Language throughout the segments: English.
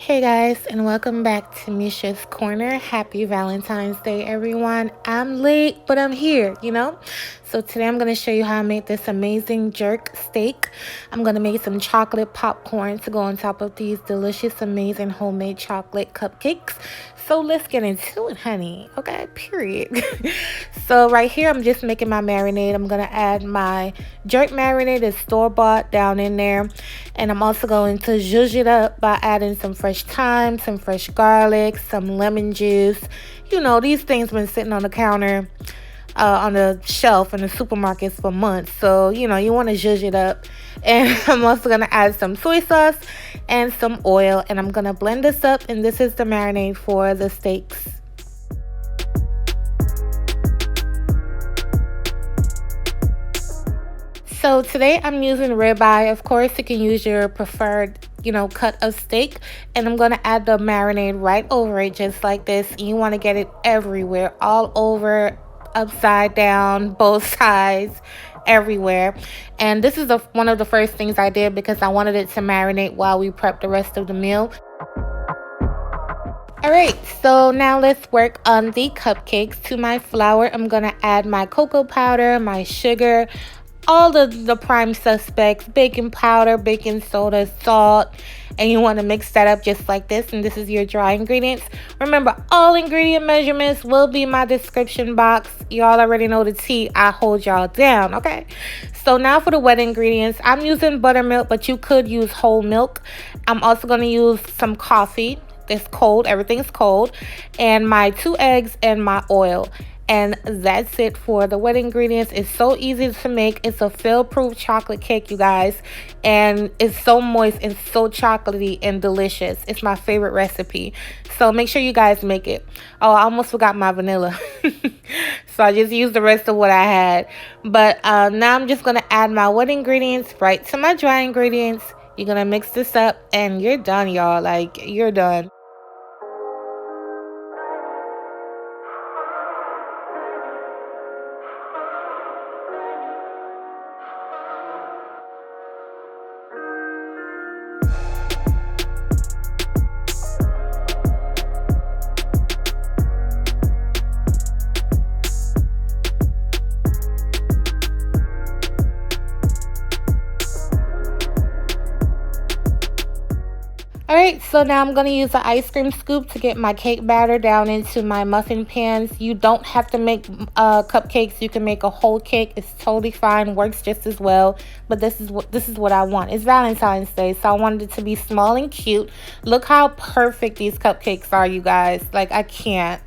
Hey guys, and welcome back to Misha's Corner. Happy Valentine's Day, everyone. I'm late, but I'm here. So today I'm going to show you how I make this amazing jerk steak. I'm going to make some chocolate popcorn to go on top of these delicious, amazing homemade chocolate cupcakes. So let's get into it, honey. Okay, period. So right here, I'm just making my marinade. I'm going to add my jerk marinade, is store-bought, down in there. And I'm also going to zhuzh it up by adding some fresh thyme, some fresh garlic, some lemon juice. These things been sitting on the counter, on the shelf in the supermarkets for months. So, you want to zhuzh it up. And I'm also going to add some soy sauce and some oil. And I'm going to blend this up. And this is the marinade for the steaks. So today I'm using ribeye. Of course, you can use your preferred, cut of steak. And I'm going to add the marinade right over it just like this. And you want to get it everywhere, all over, upside down, both sides, everywhere. And this is one of the first things I did because I wanted it to marinate while we prep the rest of the meal. Alright, so now let's work on the cupcakes. To my flour, I'm going to add my cocoa powder, my sugar, all the prime suspects, baking powder, baking soda, salt, and you want to mix that up just like this. And this is your dry ingredients. Remember, all ingredient measurements will be in my description box. Y'all already know the tea. I hold y'all down, okay? So now for the wet ingredients, I'm using buttermilk, but you could use whole milk. I'm also going to use some coffee. It's cold. Everything's cold. And my 2 eggs and my oil. And that's it for the wet ingredients. It's so easy to make. It's a fail-proof chocolate cake, you guys. And it's so moist and so chocolatey and delicious. It's my favorite recipe. So make sure you guys make it. Oh, I almost forgot my vanilla. So I just used the rest of what I had. But now I'm just going to add my wet ingredients right to my dry ingredients. You're going to mix this up and you're done, y'all. Like, you're done. Alright, so now I'm going to use an ice cream scoop to get my cake batter down into my muffin pans. You don't have to make cupcakes. You can make a whole cake. It's totally fine. Works just as well. But this is what I want. It's Valentine's Day, so I wanted it to be small and cute. Look how perfect these cupcakes are, you guys. Like, I can't.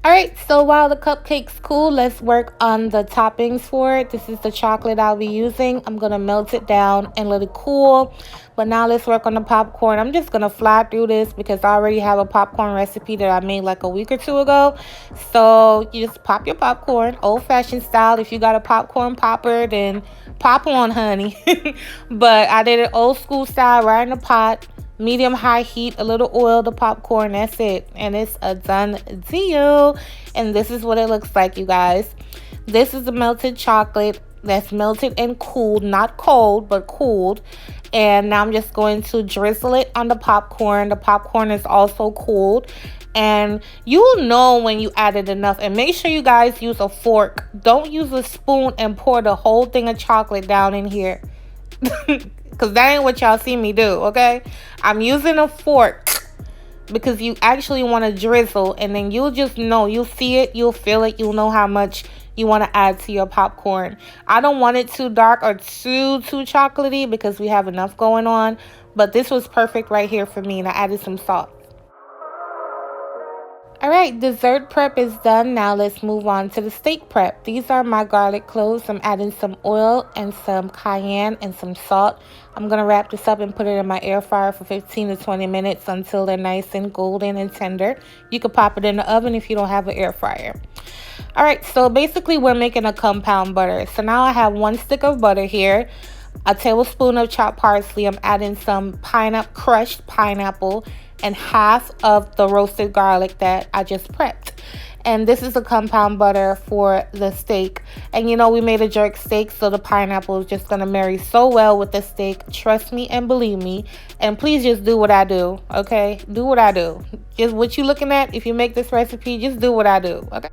Alright, so while the cupcake's cool, let's work on the toppings for it. This is the chocolate I'll be using. I'm going to melt it down and let it cool. But now let's work on the popcorn. I'm just going to fly through this because I already have a popcorn recipe that I made like a week or two ago. So you just pop your popcorn, old-fashioned style. If you got a popcorn popper, then pop on, honey. But I did it old school style, right in the pot. Medium high heat, a little oil, the popcorn, that's it. And it's a done deal. And this is what it looks like, you guys. This is the melted chocolate that's melted and cooled, not cold, but cooled. And now I'm just going to drizzle it on the popcorn. The popcorn is also cooled. And you'll know when you added enough. And make sure you guys use a fork. Don't use a spoon and pour the whole thing of chocolate down in here. Because that ain't what y'all see me do, okay? I'm using a fork because you actually want to drizzle. And then you'll just know. You'll see it. You'll feel it. You'll know how much you want to add to your popcorn. I don't want it too dark or too chocolatey because we have enough going on. But this was perfect right here for me. And I added some salt. Alright, dessert prep is done. Now let's move on to the steak prep. These are my garlic cloves. I'm adding some oil and some cayenne and some salt. I'm going to wrap this up and put it in my air fryer for 15 to 20 minutes until they're nice and golden and tender. You could pop it in the oven if you don't have an air fryer. Alright, so basically we're making a compound butter. So now I have 1 stick of butter here. A tablespoon of chopped parsley. I'm adding some crushed pineapple, and half of the roasted garlic that I just prepped. And this is a compound butter for the steak. And you know, we made a jerk steak, so the pineapple is just gonna marry so well with the steak. Trust me and believe me. And please just do what I do, okay? Do what I do. Just what you looking at. If you make this recipe, just do what I do, okay?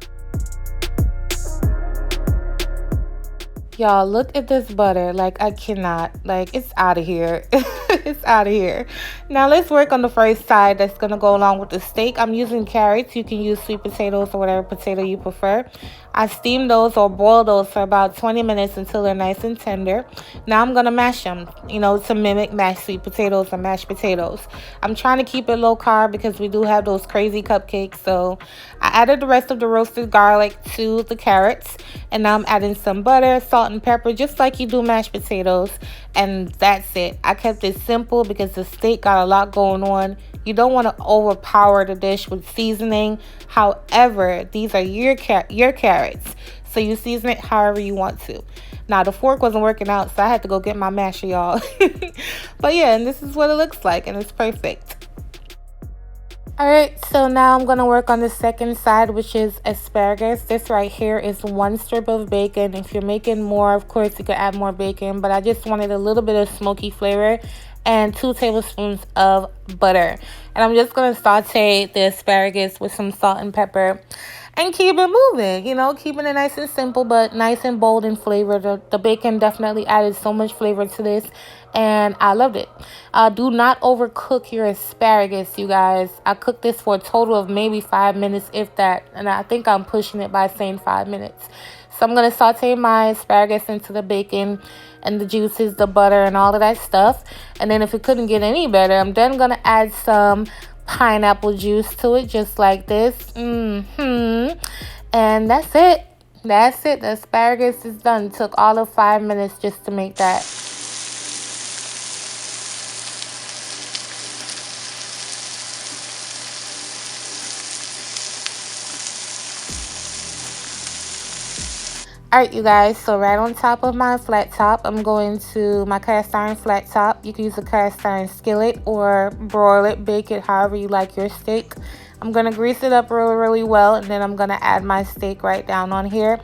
Y'all, look at this butter. Like, I cannot. Like, it's out of here. It's out of here. Now, let's work on the first side that's going to go along with the steak. I'm using carrots. You can use sweet potatoes or whatever potato you prefer. I steam those or boil those for about 20 minutes until they're nice and tender. Now, I'm going to mash them, you know, to mimic mashed sweet potatoes or mashed potatoes. I'm trying to keep it low carb because we do have those crazy cupcakes. So, I added the rest of the roasted garlic to the carrots. And now I'm adding some butter, salt, and pepper, just like you do mashed potatoes. And that's it. I kept it simple because the steak got a lot going on. You don't want to overpower the dish with seasoning. However, these are your carrots, so you season it however you want to. Now, the fork wasn't working out, so I had to go get my masher, y'all. But yeah, and this is what it looks like, and it's perfect. Alright, so now I'm going to work on the second side, which is asparagus. This right here is 1 strip of bacon. If you're making more, of course, you could add more bacon, but I just wanted a little bit of smoky flavor, and 2 tablespoons of butter. And I'm just going to saute the asparagus with some salt and pepper and keep it moving, you know, keeping it nice and simple, but nice and bold in flavor. The bacon definitely added so much flavor to this, and I loved it. Do not overcook your asparagus, you guys. I cooked this for a total of maybe 5 minutes, if that, and I think I'm pushing it by saying 5 minutes. So I'm going to saute my asparagus into the bacon and the juices, the butter, and all of that stuff. And then if it couldn't get any better, I'm then going to add some pineapple juice to it, just like this. And that's it. That's it. The asparagus is done. It took all of 5 minutes just to make that. Alright, you guys, so right on top of my flat top, I'm going to my cast iron flat top. You can use a cast iron skillet or broil it, bake it, however you like your steak. I'm going to grease it up really, really well, and then I'm going to add my steak right down on here.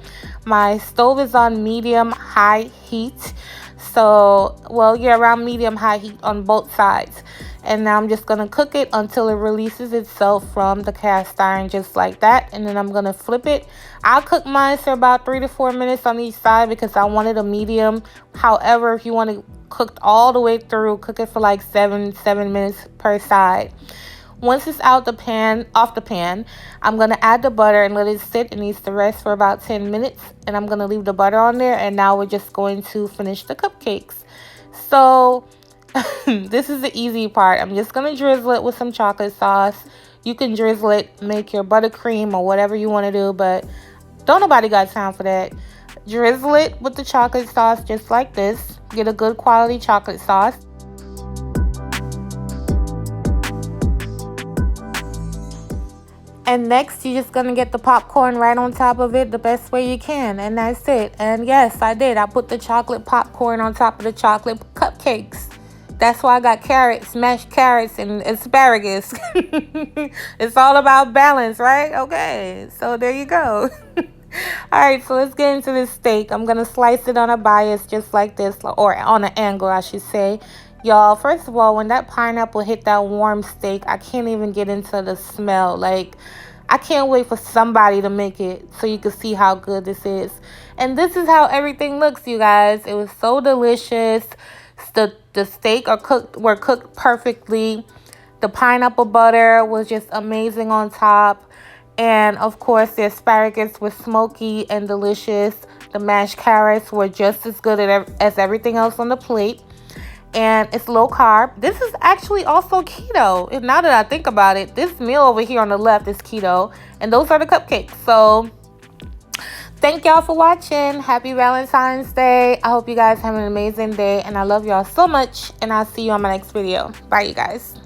My stove is on medium-high heat. So, well, yeah, around medium-high heat on both sides. And now I'm just going to cook it until it releases itself from the cast iron, just like that. And then I'm going to flip it. I'll cook mine for about 3 to 4 minutes on each side because I wanted a medium. However, if you want it cooked all the way through, cook it for like 7 minutes per side. Once it's off the pan, I'm going to add the butter and let it sit. It needs to rest for about 10 minutes. And I'm going to leave the butter on there. And now we're just going to finish the cupcakes. So this is the easy part. I'm just going to drizzle it with some chocolate sauce. You can drizzle it, make your buttercream or whatever you want to do, but don't nobody got time for that. Drizzle it with the chocolate sauce just like this. Get a good quality chocolate sauce. And next, you're just going to get the popcorn right on top of it the best way you can. And that's it. And yes, I did. I put the chocolate popcorn on top of the chocolate cupcakes. That's why I got carrots, mashed carrots, and asparagus. It's all about balance, right? Okay, so there you go. All right, so let's get into this steak. I'm going to slice it on a bias just like this, or on an angle, I should say. Y'all, first of all, when that pineapple hit that warm steak, I can't even get into the smell. Like, I can't wait for somebody to make it so you can see how good this is. And this is how everything looks, you guys. It was so delicious. The steak were cooked perfectly. The pineapple butter was just amazing on top. And, of course, the asparagus was smoky and delicious. The mashed carrots were just as good as everything else on the plate. And it's low carb. This is actually also keto. And now that I think about it, this meal over here on the left is keto. And those are the cupcakes. So thank y'all for watching. Happy Valentine's Day. I hope you guys have an amazing day. And I love y'all so much. And I'll see you on my next video. Bye, you guys.